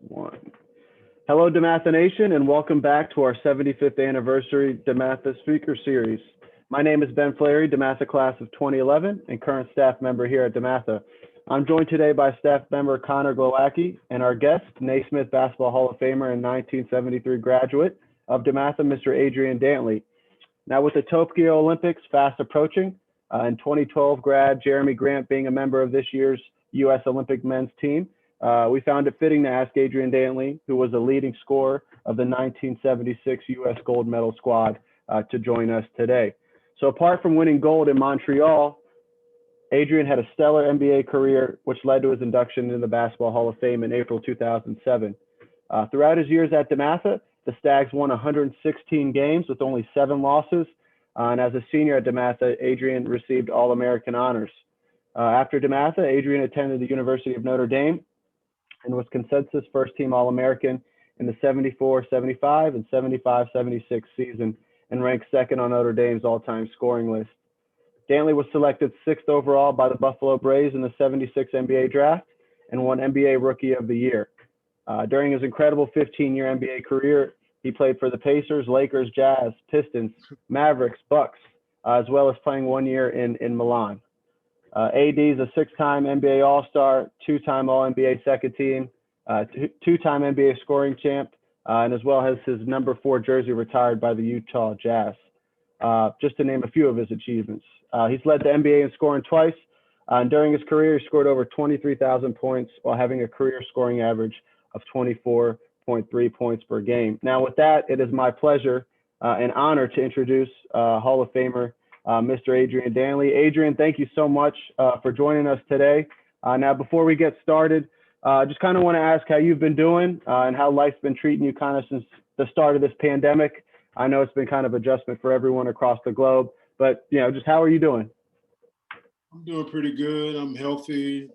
One. Hello, DeMatha Nation, and welcome back to our 75th anniversary DeMatha Speaker Series. My name is Ben Fleury, DeMatha class of 2011, and current staff member here at DeMatha. I'm joined today by staff member Connor Glowacki and our guest, Naismith Basketball Hall of Famer and 1973 graduate of DeMatha, Mr. Adrian Dantley. Now, with the Tokyo Olympics fast approaching, and 2012 grad Jeremy Grant being a member of this year's U.S. Olympic men's team, we found it fitting to ask Adrian Dantley, who was the leading scorer of the 1976 U.S. gold medal squad, to join us today. So apart from winning gold in Montreal, Adrian had a stellar NBA career, which led to his induction into the Basketball Hall of Fame in April 2007. Throughout his years at DeMatha, the Stags won 116 games with only 7 losses. And as a senior at DeMatha, Adrian received All-American honors. After DeMatha, Adrian attended the University of Notre Dame and was consensus first-team All-American in the 74-75 and 75-76 season and ranked second on Notre Dame's all-time scoring list. Dantley was selected 6th overall by the Buffalo Braves in the 76 NBA draft and won NBA Rookie of the Year. During his incredible 15-year NBA career, he played for the Pacers, Lakers, Jazz, Pistons, Mavericks, Bucks, as well as playing 1 year in Milan. AD is a 6-time NBA All-Star, 2-time All-NBA second team, 2-time NBA scoring champ, and as well has his number 4 jersey retired by the Utah Jazz, just to name a few of his achievements. He's led the NBA in scoring twice, and during his career, he scored over 23,000 points while having a career scoring average of 24.3 points per game. Now, with that, it is my pleasure and honor to introduce Hall of Famer Mr. Adrian Dantley. Adrian, thank you so much for joining us today. Now, before we get started, just kind of want to ask how you've been doing and how life's been treating you kind of since the start of this pandemic. I know it's been kind of adjustment for everyone across the globe, but just how are you doing? I'm doing pretty good. I'm healthy.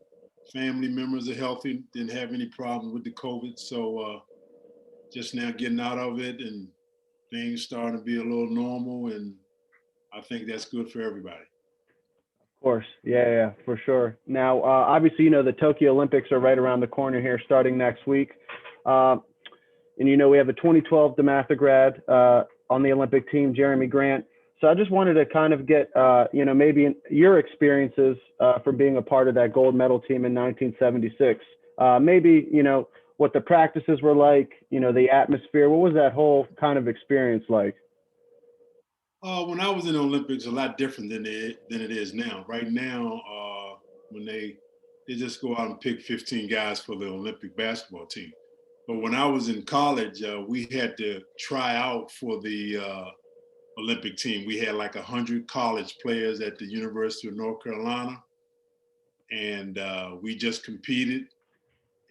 Family members are healthy. Didn't have any problems with the COVID. So just now getting out of it and things starting to be a little normal. And I think that's good for everybody. Of course. Yeah, for sure. Now, obviously, the Tokyo Olympics are right around the corner here starting next week. And, we have a 2012 DeMatha grad on the Olympic team, Jeremy Grant. So I just wanted to kind of get, maybe your experiences from being a part of that gold medal team in 1976. Maybe, what the practices were like, the atmosphere. What was that whole kind of experience like? When I was in the Olympics, a lot different than it is now. Right now, when they just go out and pick 15 guys for the Olympic basketball team. But when I was in college, we had to try out for the Olympic team. We had like 100 college players at the University of North Carolina, and we just competed.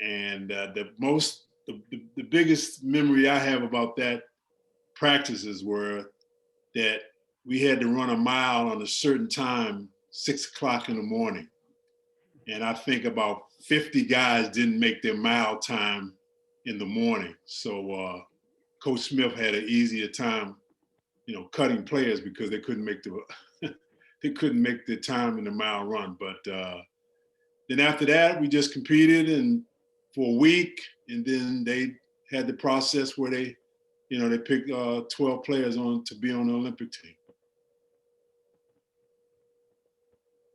And the biggest memory I have about that practices were that we had to run a mile on a certain time, 6 o'clock in the morning. And I think about 50 guys didn't make their mile time in the morning. So Coach Smith had an easier time, cutting players because they couldn't make the time in the mile run. But then after that, we just competed and for a week, and then they had the process where they picked 12 players to be on the Olympic team.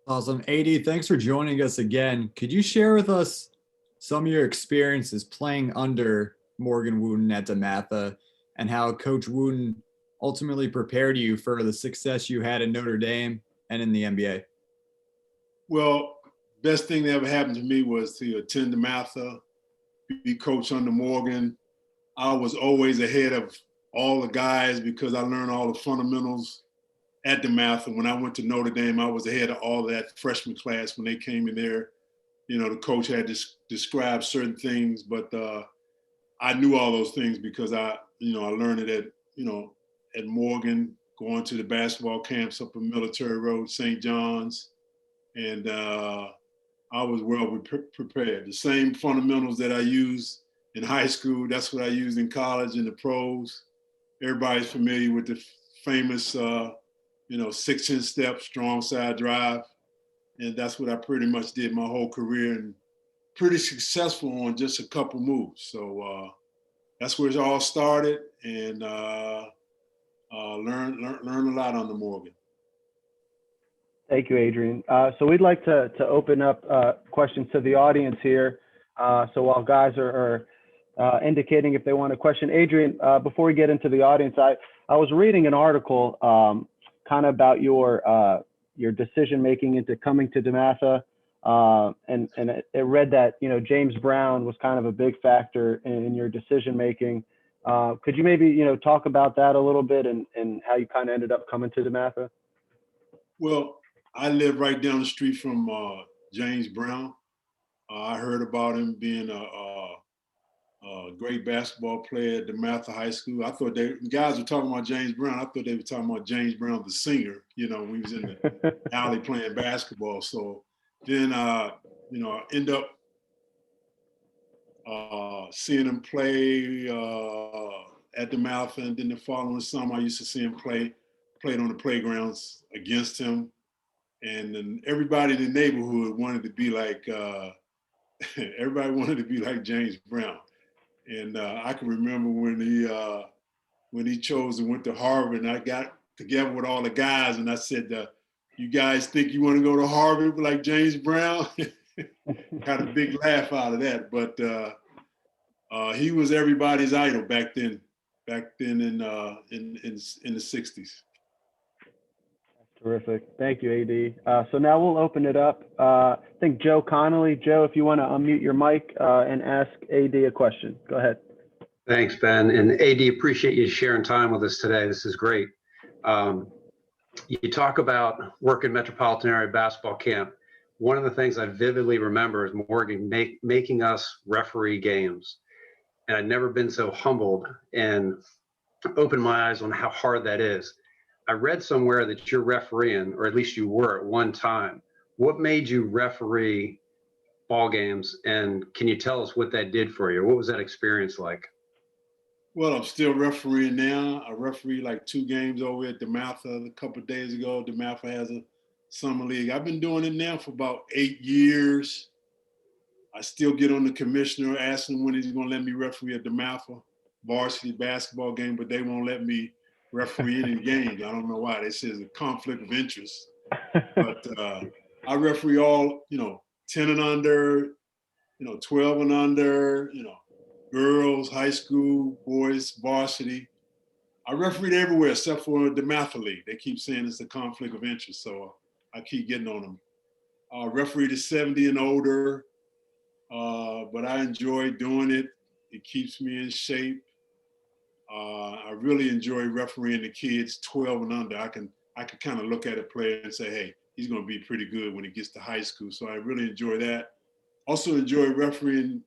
Awesome. AD, thanks for joining us again. Could you share with us some of your experiences playing under Morgan Wootten at DeMatha and how Coach Wootten ultimately prepared you for the success you had in Notre Dame and in the NBA? Well, best thing that ever happened to me was to attend DeMatha, be coached under Morgan. I was always ahead of all the guys because I learned all the fundamentals at DeMatha. When I went to Notre Dame, I was ahead of all that freshman class when they came in there. The coach had described certain things, but I knew all those things because I learned it at Morgan, going to the basketball camps up on Military Road, St. John's, and I was well prepared. The same fundamentals that I used in high school, that's what I used in college and the pros. Everybody's familiar with the famous, 6-inch step, strong side drive. And that's what I pretty much did my whole career and pretty successful on just a couple moves. So that's where it all started, and learn a lot on the Morgan. Thank you, Adrian. So we'd like to open up questions to the audience here. So while guys are indicating if they want a question, Adrian, before we get into the audience, I was reading an article kind of about your decision making into coming to DeMatha, and it read that James Brown was kind of a big factor in your decision making. Could you maybe talk about that a little bit and how you kind of ended up coming to DeMatha? Well, I live right down the street from James Brown. I heard about him being a great basketball player at DeMatha High School. I thought the guys were talking about James Brown. I thought they were talking about James Brown, the singer, when he was in the alley playing basketball. So then, I end up seeing him play at DeMatha, and then the following summer, I used to see him played on the playgrounds against him. And then everybody in the neighborhood wanted to be like, everybody wanted to be like James Brown. And I can remember when he chose to went to Harvard, and I got together with all the guys, and I said, "You guys think you want to go to Harvard like James Brown?" Got a big laugh out of that. But he was everybody's idol back then in the '60s. Terrific. Thank you, AD. So now we'll open it up. I think Joe Connolly. Joe, if you want to unmute your mic and ask AD a question. Go ahead. Thanks, Ben. And AD, appreciate you sharing time with us today. This is great. You talk about working Metropolitan Area Basketball Camp. One of the things I vividly remember is Morgan making us referee games. And I'd never been so humbled and opened my eyes on how hard that is. I read somewhere that you're refereeing, or at least you were at one time. What made you referee ball games, and can you tell us what that did for you? What was that experience like? Well, I'm still refereeing now. I refereed like 2 games over at DeMatha a couple of days ago. DeMatha has a summer league. I've been doing it now for about 8 years. I still get on the commissioner asking when he's going to let me referee at DeMatha varsity basketball game, but they won't let me referee any games. I don't know why. They say it's a conflict of interest. But I referee all, 10 and under, 12 and under, girls, high school, boys, varsity. I refereed everywhere except for the DeMatha League. They keep saying it's a conflict of interest, so I keep getting on them. Refereed is 70 and older, but I enjoy doing it. It keeps me in shape. I really enjoy refereeing the kids 12 and under. I can kind of look at a player and say, hey, he's going to be pretty good when he gets to high school. So I really enjoy that. Also enjoy refereeing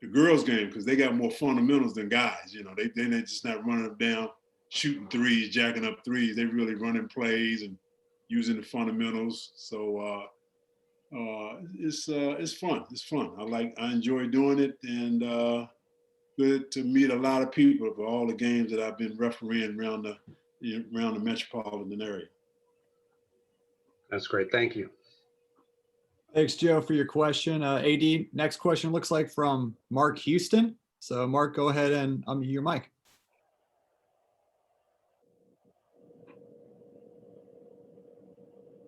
the girls' game because they got more fundamentals than guys. They're just not running them down, shooting threes, jacking up threes. They really running plays and using the fundamentals. So it's fun. It's fun. I enjoy doing it, and good to meet a lot of people for all the games that I've been refereeing around the metropolitan area. That's great. Thank you. Thanks, Joe, for your question. AD, next question looks like from Mark Houston. So Mark, go ahead and unmute your mic.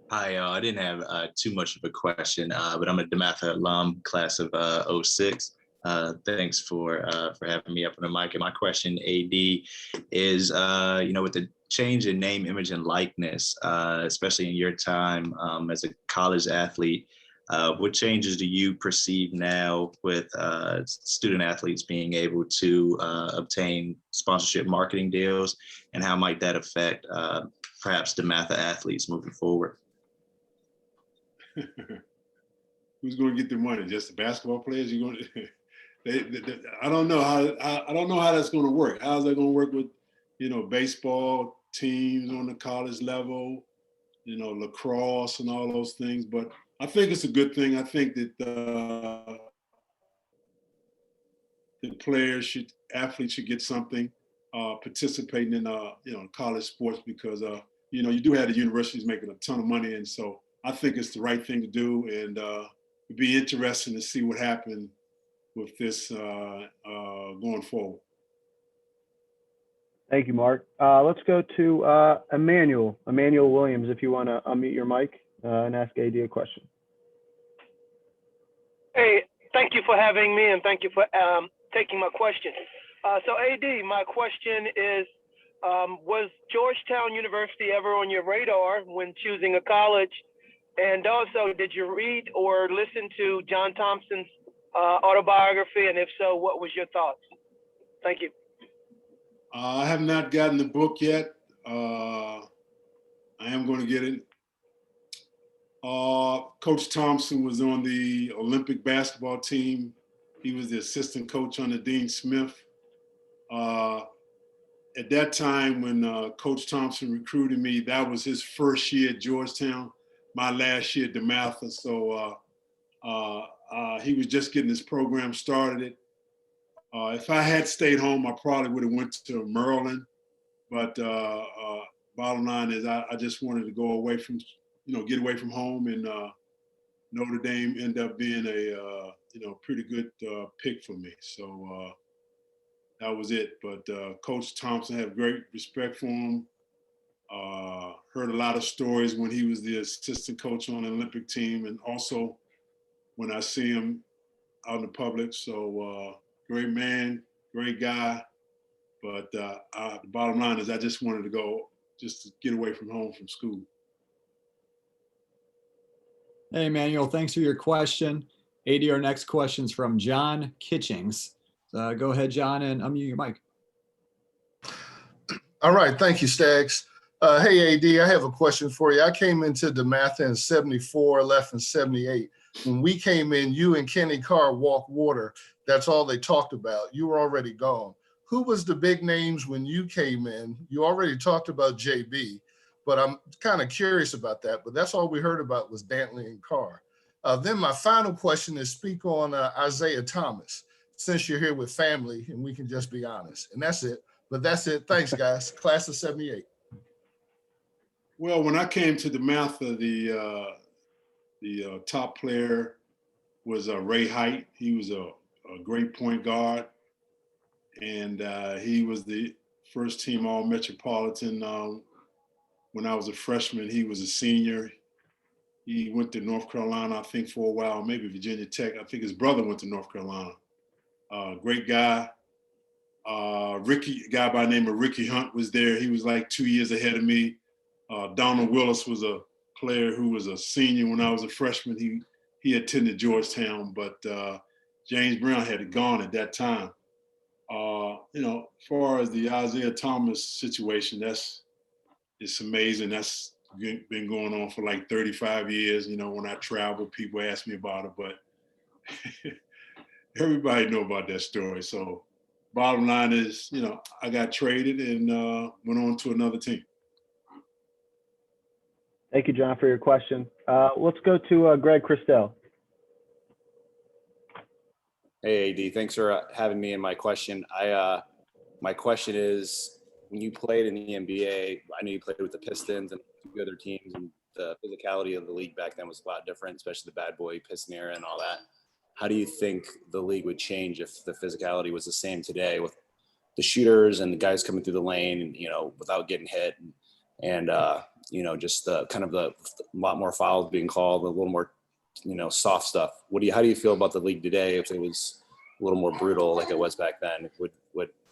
Hi, I didn't have too much of a question, but I'm a DeMatha alum, class of '06. Thanks for having me up on the mic. And my question, AD, is with the change in name, image, and likeness, especially in your time as a college athlete, what changes do you perceive now with student athletes being able to obtain sponsorship marketing deals, and how might that affect perhaps DeMatha athletes moving forward? Who's going to get the money? Just the basketball players? You're going to? I don't know how that's going to work. How's that going to work with, baseball teams on the college level, lacrosse and all those things. But I think it's a good thing. I think that the athletes should get something participating in, college sports because, you do have the universities making a ton of money. And so I think it's the right thing to do. And it'd be interesting to see what happened with this going forward. Thank you, Mark. Let's go to Emmanuel Williams, if you want to unmute your mic and ask AD a question. Hey, thank you for having me, and thank you for taking my question. So AD, my question is, was Georgetown University ever on your radar when choosing a college? And also, did you read or listen to John Thompson's autobiography? And if so, what was your thoughts? Thank you. I have not gotten the book yet. I am going to get it. Coach Thompson was on the Olympic basketball team. He was the assistant coach under Dean Smith. At that time when Coach Thompson recruited me, that was his first year at Georgetown, my last year at DeMatha. So he was just getting his program started. If I had stayed home, I probably would have went to Maryland. But bottom line is I just wanted to go away from, get away from home, and Notre Dame ended up being a, pretty good pick for me. So that was it. But Coach Thompson, had great respect for him. Heard a lot of stories when he was the assistant coach on the Olympic team, and also when I see him out in the public. So great man, great guy. But the bottom line is I just wanted to go just to get away from home from school. Hey, Emmanuel, thanks for your question. AD, our next question's from John Kitchings. Go ahead, John, and unmute your mic. All right, thank you, Stags. Hey, AD, I have a question for you. I came into DeMatha in 74, left in 78. When we came in, you and Kenny Carr walked water. That's all they talked about. You were already gone. Who was the big names when you came in? You already talked about JB, but I'm kind of curious about that. But that's all we heard about was Dantley and Carr. Then my final question is speak on Isaiah Thomas, since you're here with family and we can just be honest. And that's it. But that's it. Thanks, guys. Class of 78. Well, when I came to DeMatha, the top player was Ray Height. He was a great point guard. And he was the first team All-Metropolitan. When I was a freshman, he was a senior. He went to North Carolina, I think, for a while, maybe Virginia Tech. I think his brother went to North Carolina. Great guy. A guy by the name of Ricky Hunt was there. He was like 2 years ahead of me. Donald Willis was a player who was a senior when I was a freshman. He attended Georgetown, but James Brown had gone at that time. As far as the Isaiah Thomas situation, it's amazing. That's been going on for like 35 years. When I travel, people ask me about it, but everybody know about that story. So bottom line is, I got traded and went on to another team. Thank you, John, for your question. Let's go to Greg Christel. Hey, AD, thanks for having me and my question. My question is, when you played in the NBA, I know you played with the Pistons and a few other teams, and the physicality of the league back then was a lot different, especially the bad boy Piston era and all that. How do you think the league would change if the physicality was the same today with the shooters and the guys coming through the lane and, without getting hit and just kind of the lot more fouls being called, a little more, soft stuff. How do you feel about the league today if it was a little more brutal like it was back then? Would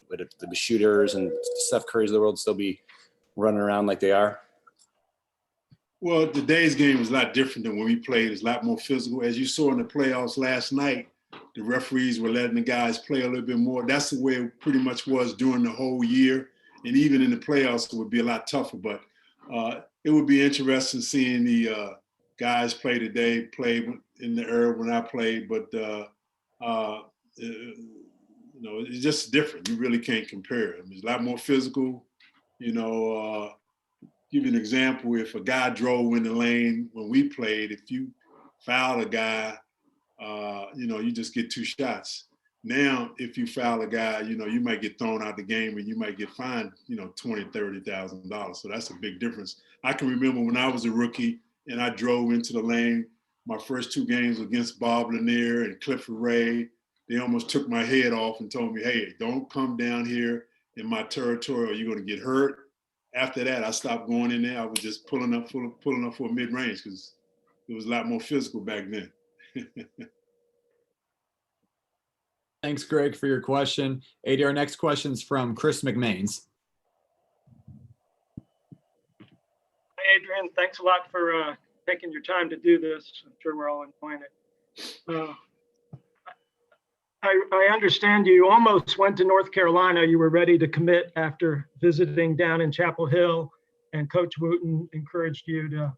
the shooters and Steph Curry's of the world still be running around like they are? Well, today's game is a lot different than when we played. It's a lot more physical. As you saw in the playoffs last night, the referees were letting the guys play a little bit more. That's the way it pretty much was during the whole year. And even in the playoffs, it would be a lot tougher. But it would be interesting seeing the guys play today, play in the era when I played. But, it's just different. You really can't compare it. It's a lot more physical. Give you an example. If a guy drove in the lane when we played, if you foul a guy, you just get 2 shots. Now, if you foul a guy, you might get thrown out the game and you might get fined, $20,000, $30,000. So that's a big difference. I can remember when I was a rookie and I drove into the lane, my first 2 games against Bob Lanier and Clifford Ray. They almost took my head off and told me, hey, don't come down here in my territory or you're going to get hurt. After that, I stopped going in there. I was just pulling up for mid-range because it was a lot more physical back then. Thanks, Greg, for your question. AD, our next question is from Chris McMains. Hey, Adrian, thanks a lot for taking your time to do this. I'm sure we're all enjoying it. I understand you almost went to North Carolina. You were ready to commit after visiting down in Chapel Hill, and Coach Wootten encouraged you to,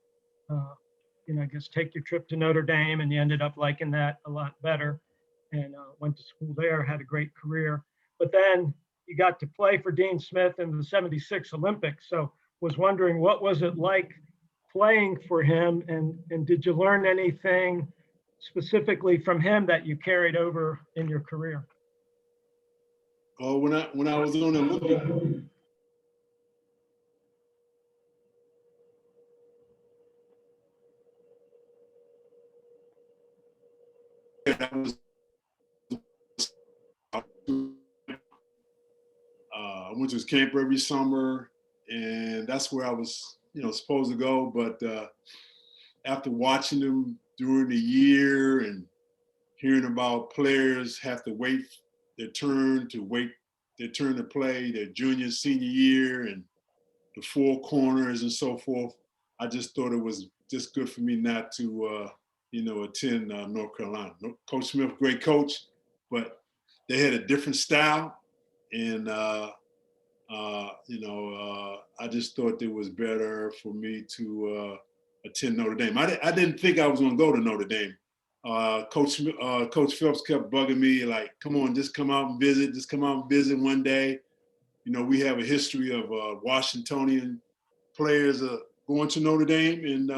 I guess, take your trip to Notre Dame, and you ended up liking that a lot better and went to school there, had a great career. But then you got to play for Dean Smith in the '76 Olympics. So was wondering, what was it like playing for him, and did you learn anything specifically from him that you carried over in your career? Oh, when I was on the Olympic, that was I went to his camp every summer, and that's where I was, supposed to go. But after watching them during the year and hearing about players have to wait their turn to play their junior, senior year, and the 4 corners and so forth, I just thought it was just good for me not to, attend North Carolina. Coach Smith, great coach, but they had a different style, and I just thought it was better for me to attend Notre Dame. I didn't think I was going to go to Notre Dame. Coach Phelps kept bugging me like, come on, just come out and visit. Just come out and visit one day. We have a history of Washingtonian players going to Notre Dame, and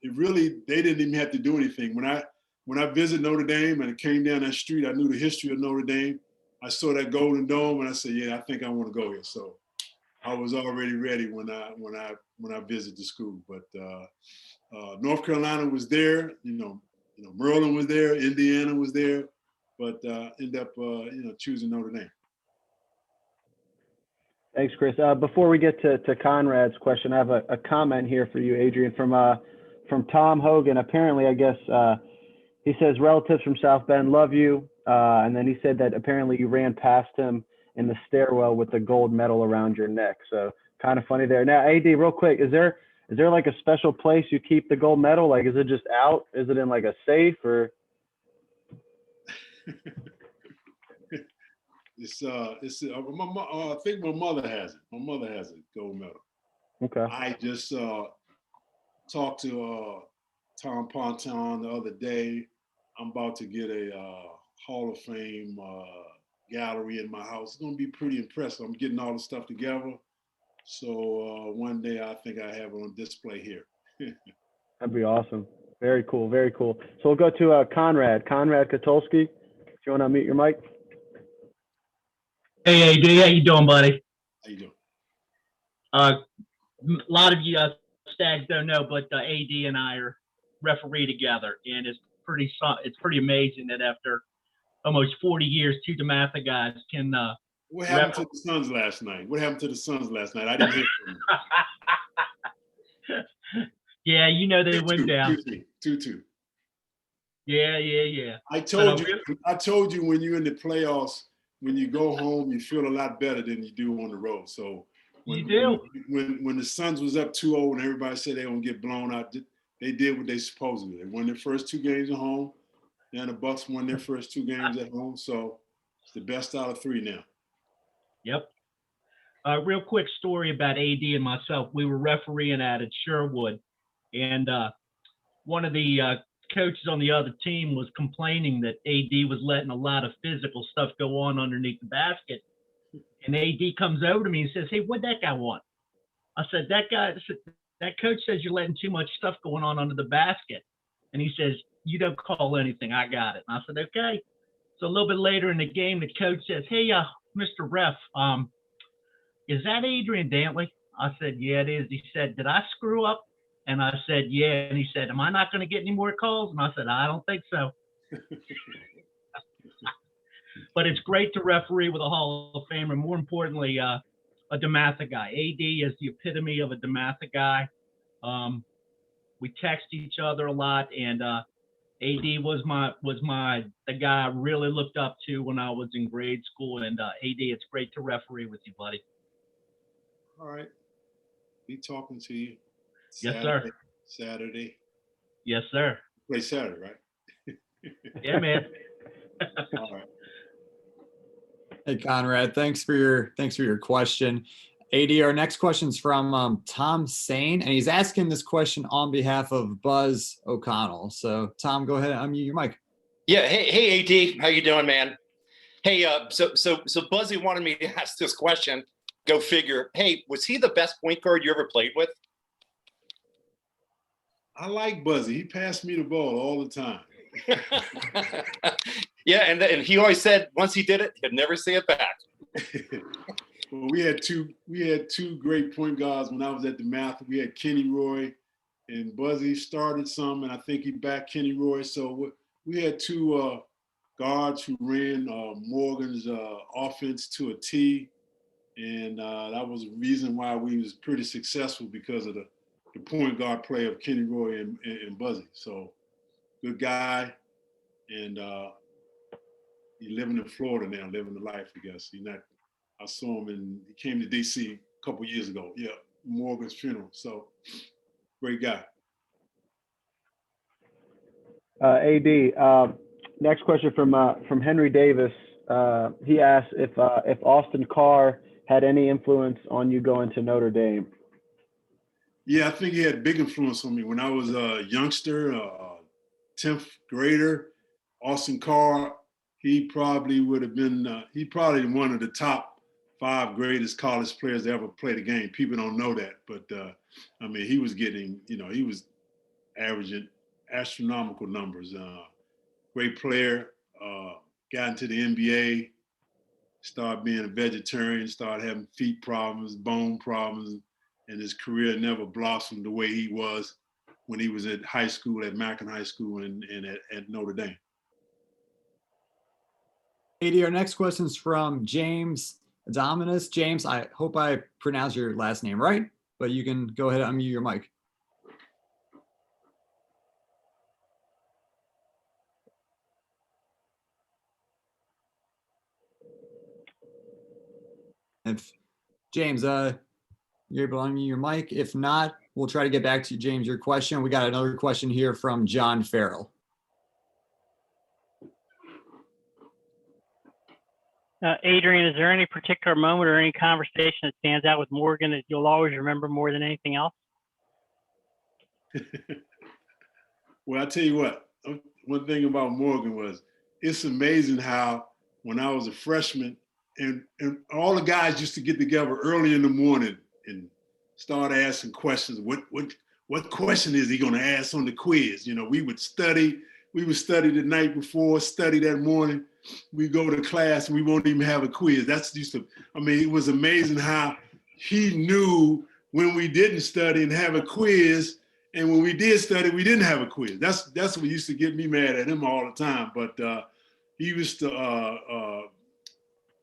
they didn't even have to do anything. When I visited Notre Dame and it came down that street, I knew the history of Notre Dame. I saw that Golden Dome, and I said, yeah, I think I want to go here. So I was already ready when I visited the school. But North Carolina was there. Maryland was there. Indiana was there. But ended up choosing Notre Dame. Thanks, Chris. Before we get to Conrad's question, I have a comment here for you, Adrian, from Tom Hogan. Apparently, I guess he says relatives from South Bend love you. And then he said that apparently you ran past him in the stairwell with the gold medal around your neck. So kind of funny there. Now, AD, real quick, is there like a special place you keep the gold medal? Like, is it just out? Is it in like a safe or? I think my mother has it. My mother has a gold medal. Okay. I just talked to Tom Ponton the other day. I'm about to get a Hall of Fame gallery in my house. It's going to be pretty impressive. I'm getting all the stuff together. So one day I think I have it on display here. That'd be awesome. Very cool. Very cool. So we'll go to Conrad Katulski. If you want to unmute your mic. Hey, AD, how you doing, buddy? How you doing? A lot of you Stags don't know, but AD and I are referee together, and it's pretty amazing that after almost 40 years, 2 DeMatha guys can. What happened to the Suns last night? I didn't hear from them. Yeah, they went down. 2-2. Yeah. I told you when you're in the playoffs, when you go home, you feel a lot better than you do on the road. So when the Suns was up 2-0 and everybody said they don't get blown out, they did what they supposed to do. They won their first 2 games at home, and the Bucks won their first 2 games at home. So it's the best out of 3 now. Yep. Real quick story about AD and myself. We were refereeing at Sherwood, and one of the coaches on the other team was complaining that AD was letting a lot of physical stuff go on underneath the basket. And AD comes over to me and says, "Hey, what'd that guy want?" I said, that coach says you're letting too much stuff going on under the basket. And he says, "You don't call anything. I got it." And I said, "Okay." So a little bit later in the game, the coach says, "Hey, Mr. Ref, is that Adrian Dantley?" I said, "Yeah, it is." He said, "Did I screw up?" And I said, yeah. And he said, am I not going to get any more calls? And I said, I don't think so. But it's great to referee with a Hall of Famer. More importantly, a DeMatha guy. AD is the epitome of a DeMatha guy. We text each other a lot, and AD was the guy I really looked up to when I was in grade school. And AD, it's great to referee with you, buddy. All right. Be talking to you. Yes, sir. Saturday. Yes, sir. Play Saturday, right? Yeah, man. All right. Hey, Conrad, thanks for your question. AD, our next question is from Tom Sane, and he's asking this question on behalf of Buzz O'Connell. So, Tom, go ahead and unmute your mic. Yeah. Hey, AD, how you doing, man? Hey, so Buzzy wanted me to ask this question. Go figure. Hey, was he the best point guard you ever played with? I like Buzzy. He passed me the ball all the time. Yeah, and he always said once he did it, he'd never say it back. Well, we had two great point guards when I was at DeMatha. We had Kenny Roy, and Buzzy started some, and I think he backed Kenny Roy. So we had two guards who ran Morgan's offense to a T, and that was the reason why we was pretty successful, because of the point guard play of Kenny Roy and Buzzy. So good guy, and he's living in Florida now, living the life, I guess. I saw him, and he came to DC a couple years ago. Yeah, Morgan's funeral. So great guy. AD, next question from Henry Davis. He asked if Austin Carr had any influence on you going to Notre Dame. Yeah, I think he had big influence on me when I was a youngster, 10th grader. Austin Carr, he probably would have been, he probably one of the top 5 greatest college players to ever play the game. People don't know that, but I mean, he was getting, he was averaging astronomical numbers. Great player, got into the NBA, started being a vegetarian, started having feet problems, bone problems, and his career never blossomed the way he was when he was at high school, at Mackin High School and at Notre Dame. AD, our next question is from James Dominus. James, I hope I pronounced your last name right, but you can go ahead and unmute your mic. If James, you're able to unmute your mic. If not, we'll try to get back to you, James, your question. We got another question here from John Farrell. Adrian, is there any particular moment or any conversation that stands out with Morgan that you'll always remember more than anything else? Well, I tell you what, one thing about Morgan was, it's amazing how when I was a freshman, and all the guys used to get together early in the morning and start asking questions. What question is he going to ask on the quiz? We would study the night before, study that morning. We go to class and we won't even have a quiz. It was amazing how he knew when we didn't study and have a quiz, and when we did study, we didn't have a quiz. That's what used to get me mad at him all the time. But he used to.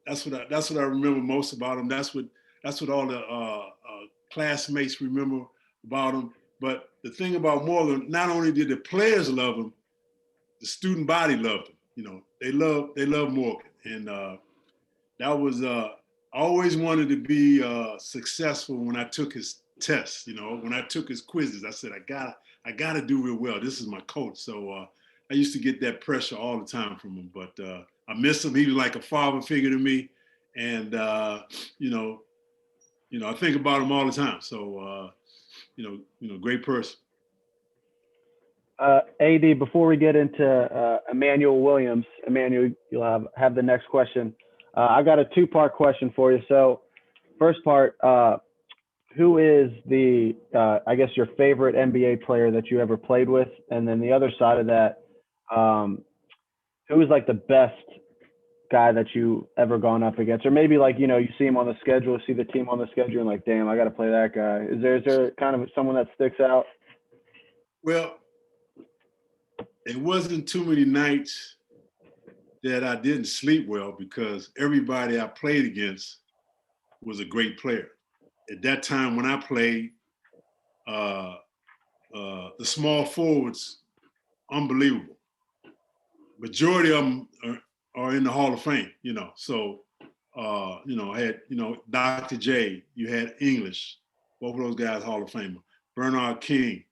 That's what I remember most about him. That's what all the classmates remember about him. But the thing about Morgan, not only did the players love him, the student body loved him. They love Morgan, and that was. I always wanted to be successful when I took his tests. When I took his quizzes, I said I gotta do real well. This is my coach, so I used to get that pressure all the time from him. But I miss him. He was like a father figure to me, and I think about him all the time. So great person. AD, before we get into Emmanuel Williams, Emmanuel, you'll have the next question. I got a 2-part question for you. So first part, who is I guess your favorite NBA player that you ever played with? And then the other side of that, who is like the best guy that you ever gone up against? Or maybe you see him on the schedule, see the team on the schedule and damn, I got to play that guy. Is there kind of someone that sticks out? Well, it wasn't too many nights that I didn't sleep well because everybody I played against was a great player. At that time when I played, the small forwards, unbelievable. Majority of them are in the Hall of Fame, you know. So, I had, Dr. J, you had English, both of those guys Hall of Famer. Bernard King,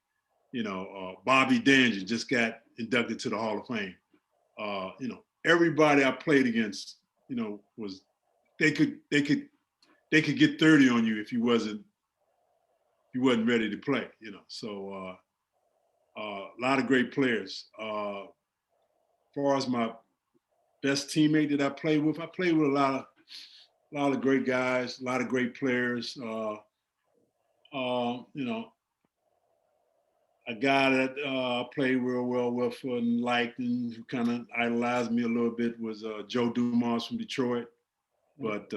Bobby Danger just got inducted to the Hall of Fame. Everybody I played against, was they could get 30 on you if you wasn't ready to play, So a lot of great players. As far as my best teammate that I played with a lot of great guys, a lot of great players. A guy that I played real well with and liked and who kind of idolized me a little bit was Joe Dumas from Detroit. But,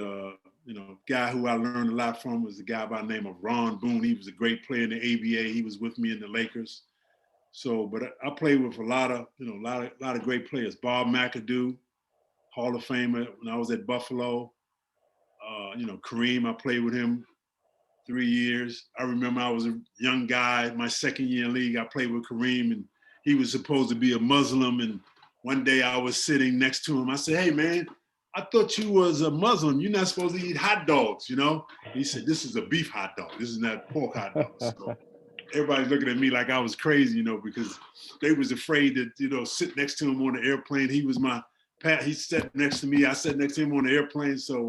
guy who I learned a lot from was a guy by the name of Ron Boone. He was a great player in the ABA. He was with me in the Lakers. So, but I played with a lot of great players. Bob McAdoo, Hall of Famer when I was at Buffalo. Kareem, I played with him 3 years. I remember I was a young guy, my second year in league, I played with Kareem and he was supposed to be a Muslim. And one day I was sitting next to him. I said, "Hey man, I thought you was a Muslim. You're not supposed to eat hot dogs, He said, "This is a beef hot dog. This is not pork hot dog." So everybody's looking at me like I was crazy, because they was afraid that, sit next to him on the airplane. He was my Pat. He sat next to me. I sat next to him on the airplane. So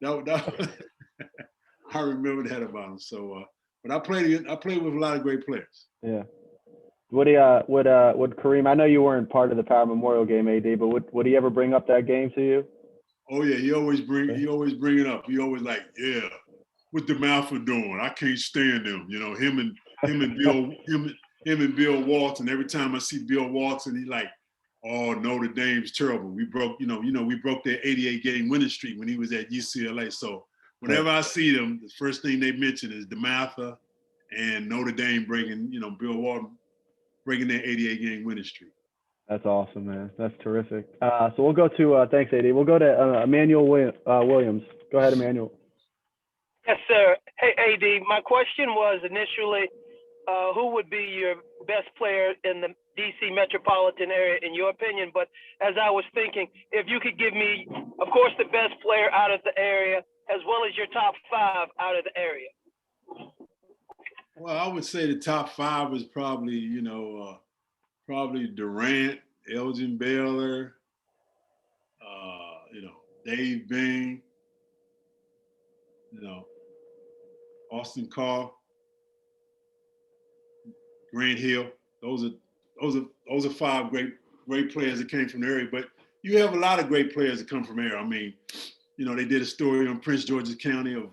that I remember that about him. So, but I played with a lot of great players. Yeah. Would Kareem? I know you weren't part of the Power Memorial game, AD, but would he ever bring up that game to you? Oh yeah, he always bring it up. He always like, yeah, what DeMatha doing? I can't stand them. Him and Bill Walton. Every time I see Bill Walton, he like, oh, Notre Dame's terrible. We broke, we broke their 88 game winning streak when he was at UCLA. So whenever I see them, the first thing they mention is DeMatha and Notre Dame breaking, Bill Walton breaking their 88 game winning streak. That's awesome, man. That's terrific. So we'll go to, thanks, AD. We'll go to Emmanuel Williams. Go ahead, Emmanuel. Yes, sir. Hey, AD, my question was initially, who would be your best player in the DC metropolitan area, in your opinion? But as I was thinking, if you could give me, of course, the best player out of the area, as well as your top 5 out of the area. Well, I would say the top 5 is probably, probably Durant, Elgin Baylor, Dave Bing, Austin Carr, Grant Hill. Those are 5 great players that came from the area. But you have a lot of great players that come from there. I mean, they did a story on Prince George's County of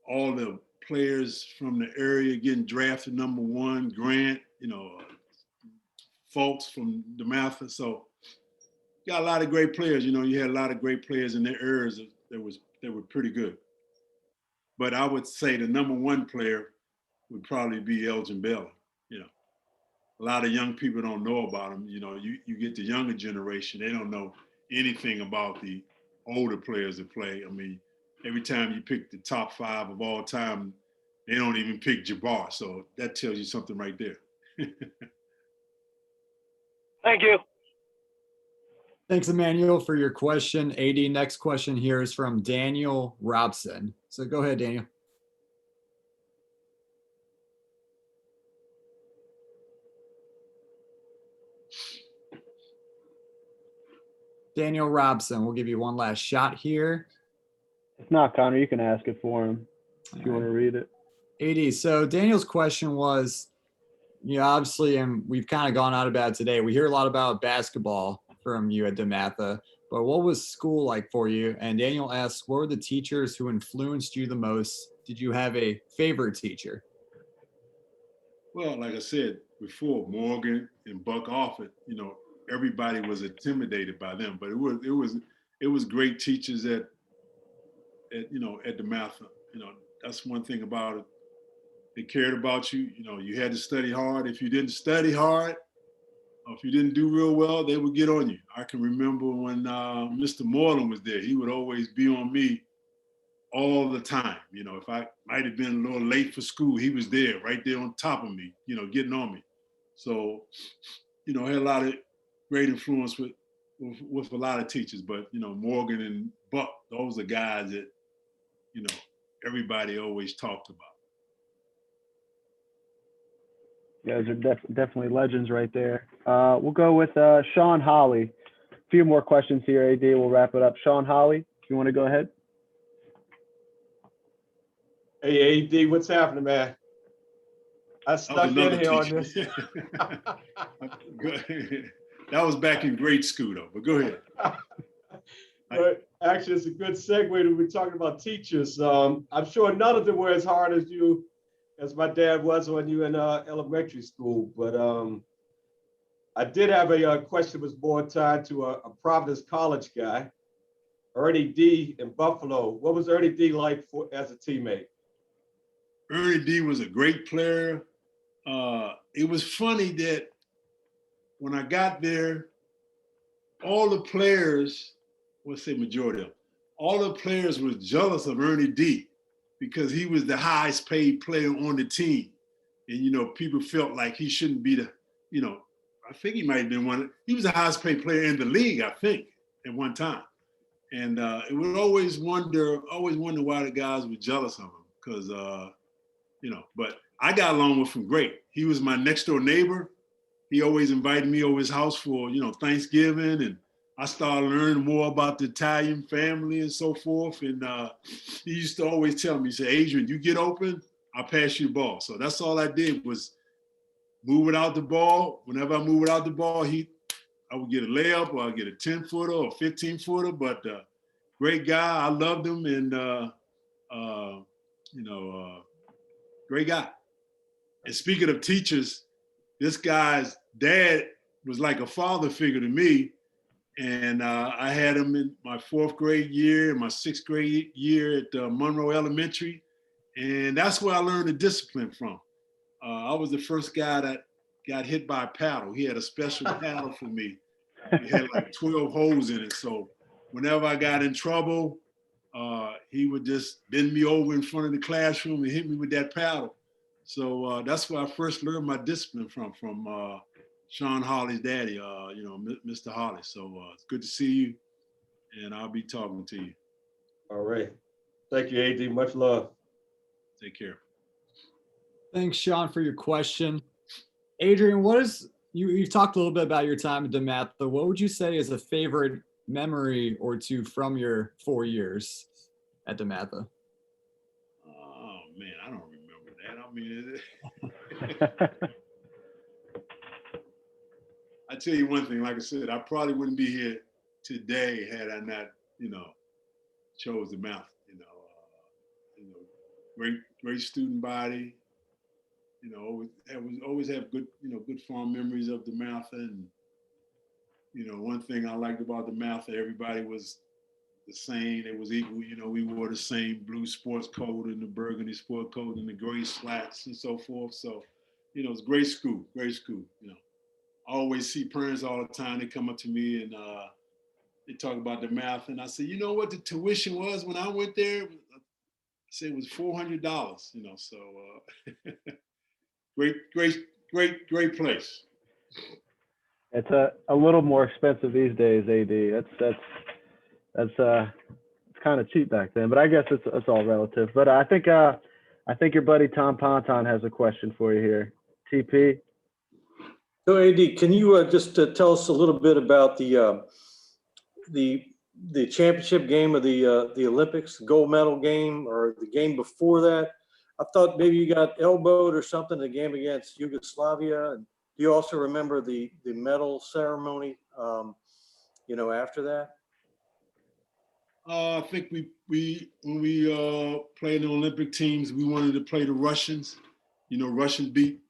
all the players from the area getting drafted number 1. Grant, folks from DeMatha. So you got a lot of great players. You had a lot of great players in their areas that were pretty good. But I would say the number 1 player would probably be Elgin Baylor. A lot of young people don't know about him. You get the younger generation, they don't know anything about the older players that play. I mean, every time you pick the top 5 of all time, they don't even pick Jabbar. So that tells you something right there. Thank you. Thanks, Emmanuel, for your question. AD, next question here is from Daniel Robson. So go ahead, Daniel. Daniel Robson, we'll give you one last shot here. If not, Connor, you can ask it for him if you want to read it. AD, so Daniel's question was, obviously, and we've kind of gone out about it today, we hear a lot about basketball from you at DeMatha, but what was school like for you? And Daniel asks, what were the teachers who influenced you the most? Did you have a favorite teacher? Well, like I said before, Morgan and Buck Offord, everybody was intimidated by them, but it was great teachers at DeMatha. That's one thing about it. They cared about you. You know, you had to study hard. If you didn't study hard, or if you didn't do real well, they would get on you. I can remember when Mr. Moreland was there, he would always be on me all the time. You know, if I might have been a little late for school, he was there, right there on top of me, you know, getting on me. So, you know, I had a lot of great influence with a lot of teachers, but, you know, Morgan and Buck, those are guys that, you know, everybody always talked about. You guys are definitely legends right there. We'll go with Sean Holly. A few more questions here, AD. We'll wrap it up. Sean Holly, if you want to go ahead. Hey, AD, what's happening, man? I stuck in here on this. That was back in grade school, though, but go ahead. But actually, it's a good segue to be talking about teachers. I'm sure none of them were as hard as you, as my dad was when you in elementary school. But I did have a question that was more tied to a Providence College guy, Ernie D in Buffalo. What was Ernie D like as a teammate? Ernie D was a great player. It was funny that when I got there, all the players, let's say majority of them, all the players were jealous of Ernie D because he was the highest paid player on the team. And, you know, people felt like he shouldn't be the, you know, I think he might have been he was the highest paid player in the league, I think, at one time. And it would always wonder why the guys were jealous of him because, you know, but I got along with him great. He was my next door neighbor. He always invited me over his house for, you know, Thanksgiving, and I started learning more about the Italian family and so forth. And he used to always tell me, he said, Adrian, you get open, I'll pass you the ball. So that's all I did was move without the ball. Whenever I moved without the ball, I would get a layup or I'd get a 10-footer or a 15-footer, but great guy. I loved him and, you know, great guy. And speaking of teachers, this guy's dad was like a father figure to me. And I had him in my 4th grade year and my 6th grade year at Montreal Elementary. And that's where I learned the discipline from. I was the first guy that got hit by a paddle. He had a special paddle for me. It had like 12 holes in it. So whenever I got in trouble, he would just bend me over in front of the classroom and hit me with that paddle. So that's where I first learned my discipline from Sean Holly's daddy, you know, Mr. Holly. So it's good to see you, and I'll be talking to you. All right. Thank you, AD. Much love. Take care. Thanks, Sean, for your question. Adrian, you've talked a little bit about your time at DeMatha. What would you say is a favorite memory or two from your 4 years at DeMatha? Oh, man, I don't remember that. I mean, I tell you one thing, like I said, I probably wouldn't be here today had I not, you know, chose DeMatha. You know, great student body. You know, always have good, you know, good fond memories of DeMatha. And, you know, one thing I liked about DeMatha, everybody was the same. It was equal. You know, we wore the same blue sports coat and the burgundy sport coat and the gray slacks and so forth. So, you know, it's a great school, you know. I always see parents all the time. They come up to me and they talk about DeMatha. And I say, you know what the tuition was when I went there? I said it was $400, you know, so great place. It's a little more expensive these days, AD. That's it's kind of cheap back then, but I guess it's all relative. But I think your buddy Tom Ponton has a question for you here. TP. So AD, can you just tell us a little bit about the championship game of the Olympics, the gold medal game, or the game before that? I thought maybe you got elbowed or something in the game against Yugoslavia. And do you also remember the medal ceremony, you know, after that? I think when we played in the Olympic teams, we wanted to play the Russians. You know, Russians beat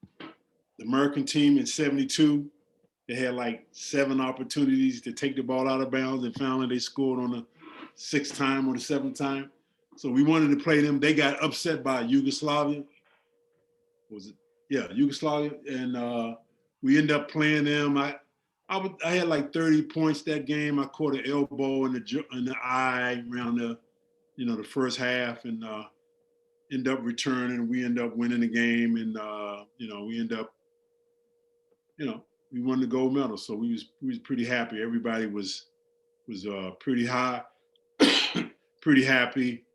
the American team in '72. They had like 7 opportunities to take the ball out of bounds, and finally they scored on the 6th time or the 7th time. So we wanted to play them. They got upset by Yugoslavia. was it? Yeah, Yugoslavia, and we ended up playing them. I had like 30 points that game. I caught an elbow in the eye around the first half, and end up returning. We end up winning the game, and we end up, we won the gold medal. So we was pretty happy. Everybody was pretty high, pretty happy.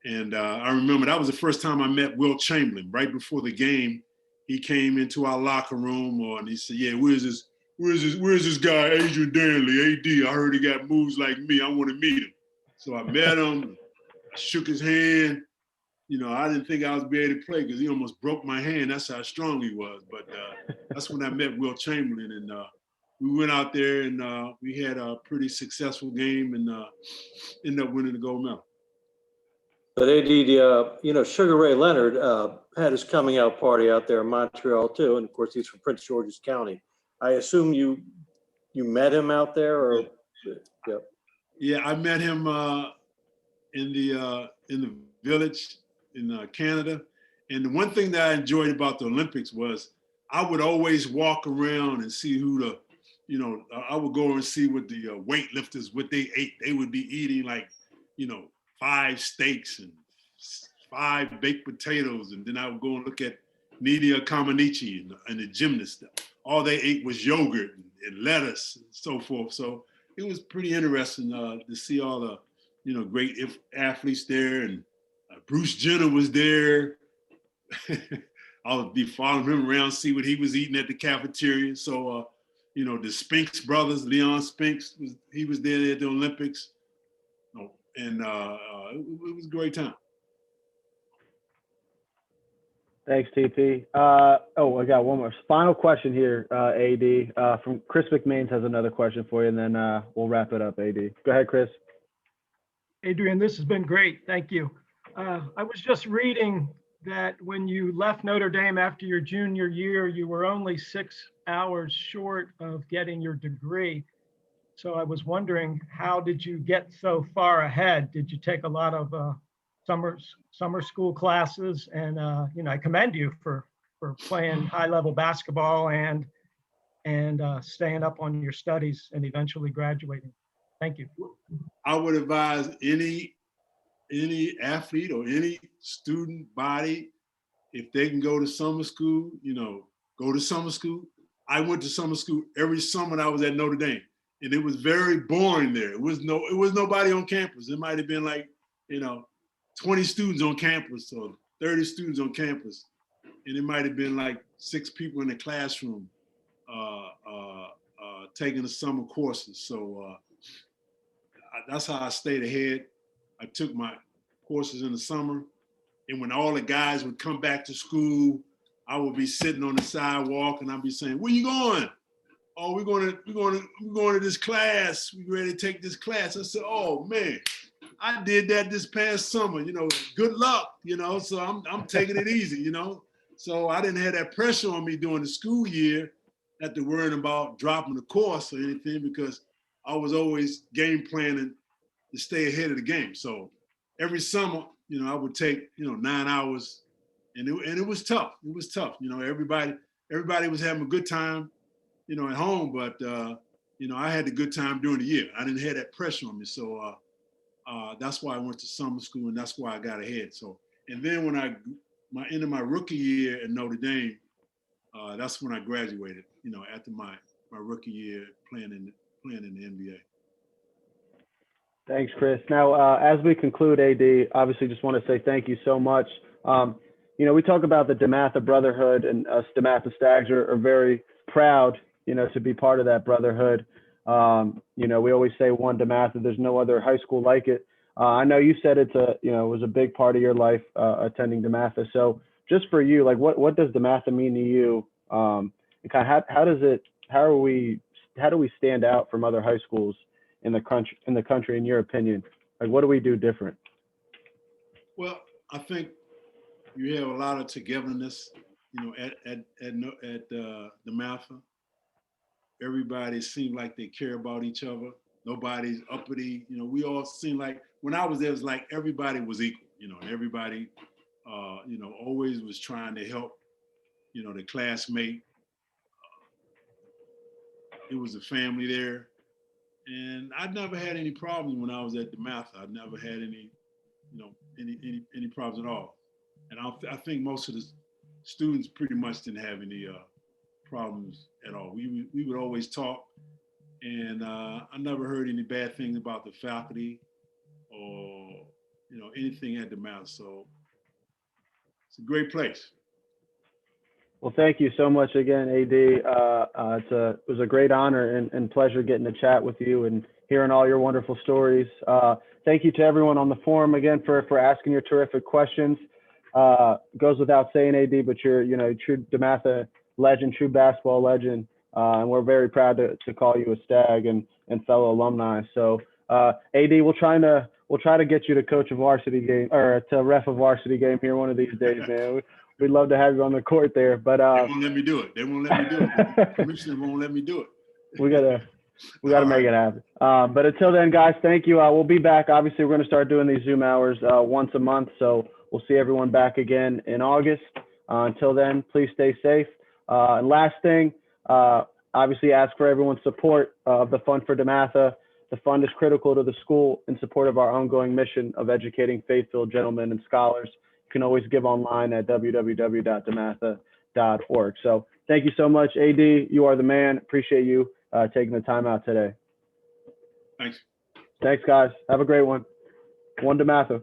And I remember that was the first time I met Wilt Chamberlain. Right before the game, he came into our locker room, and he said, "Yeah, where's this guy, Adrian Dantley, AD? I heard he got moves like me. I want to meet him." So I met him, shook his hand. I didn't think I was be able to play because he almost broke my hand. That's how strong he was. But that's when I met Wilt Chamberlain, and we went out there and we had a pretty successful game and ended up winning the gold medal. But AD, Sugar Ray Leonard had his coming out party out there in Montreal too, and of course he's from Prince George's County. I assume you met him out there, or yeah. Yeah, I met him in the village in Canada, and the one thing that I enjoyed about the Olympics was I would always walk around and see who I would go and see what the weightlifters, what they ate. They would be eating like 5 steaks and 5 baked potatoes. And then I would go and look at Nidia Comaneci and the gymnasts. All they ate was yogurt and lettuce and so forth. So it was pretty interesting to see all the, great athletes there. And Bruce Jenner was there. I would be following him around, see what he was eating at the cafeteria. So, the Spinks brothers, Leon Spinks, he was there at the Olympics. And it was a great time. Thanks, TP. I got one more. Final question here, AD. From Chris McMains has another question for you, and then we'll wrap it up, AD. Go ahead, Chris. Adrian, this has been great. Thank you. I was just reading that when you left Notre Dame after your junior year, you were only 6 hours short of getting your degree. So I was wondering, how did you get so far ahead? Did you take a lot of summer school classes? And I commend you for playing high-level basketball and staying up on your studies and eventually graduating. Thank you. I would advise any athlete or any student body, if they can go to summer school, go to summer school. I went to summer school every summer that I was at Notre Dame. And it was very boring there. It was nobody on campus. It might have been like, 20 students on campus or 30 students on campus. And it might have been like 6 people in the classroom taking the summer courses. So that's how I stayed ahead. I took my courses in the summer. And when all the guys would come back to school, I would be sitting on the sidewalk and I'd be saying, "Where you going?" "Oh, we're going to this class. We're ready to take this class." I said, "Oh man, I did that this past summer. Good luck. So I'm taking it easy. So I didn't have that pressure on me during the school year, not to worrying about dropping the course or anything, because I was always game planning to stay ahead of the game. So every summer, I would take 9 hours, and it was tough. It was tough. Everybody was having a good time, at home, but I had a good time during the year. I didn't have that pressure on me, so that's why I went to summer school, and that's why I got ahead. So, and then when my end of my rookie year at Notre Dame, that's when I graduated. After my rookie year playing in the NBA. Thanks, Chris. Now, as we conclude, AD, obviously just want to say thank you so much. We talk about the DeMatha brotherhood, and us DeMatha Stags are very proud, to be part of that brotherhood. We always say one DeMatha, there's no other high school like it. I know you said it was a big part of your life attending DeMatha. So just for you, like what does DeMatha mean to you? And kind of how do we stand out from other high schools in the country, in your opinion? Like, what do we do different? Well, I think you have a lot of togetherness, at DeMatha. Everybody seems like they care about each other. Nobody's uppity. We all seem like, when I was there, it was like everybody was equal, and everybody, always was trying to help the classmate. It was a family there. And I never had any problems when I was at DeMatha. I never had any problems at all. And I think most of the students pretty much didn't have any problems at all. We would always talk, and I never heard any bad things about the faculty or anything at DeMatha. So it's a great place. Well, thank you so much again, AD. It was a great honor and pleasure getting to chat with you and hearing all your wonderful stories. Thank you to everyone on the forum again for asking your terrific questions. Goes without saying, AD, but you're true DeMatha legend, true basketball legend, and we're very proud to call you a Stag and fellow alumni. So, AD, we'll try to get you to coach a varsity game or to ref a varsity game here one of these days, man. We'd love to have you on the court there, but they won't let me do it. The commissioner won't let me do it. We gotta make it happen. But until then, guys, thank you. We'll be back. Obviously, we're gonna start doing these Zoom hours once a month, so we'll see everyone back again in August. Until then, please stay safe. And last thing, obviously, ask for everyone's support of the Fund for DeMatha. The fund is critical to the school in support of our ongoing mission of educating faith-filled gentlemen and scholars. You can always give online at www.dematha.org. So thank you so much, AD. You are the man. Appreciate you taking the time out today. Thanks. Thanks, guys. Have a great one. One DeMatha.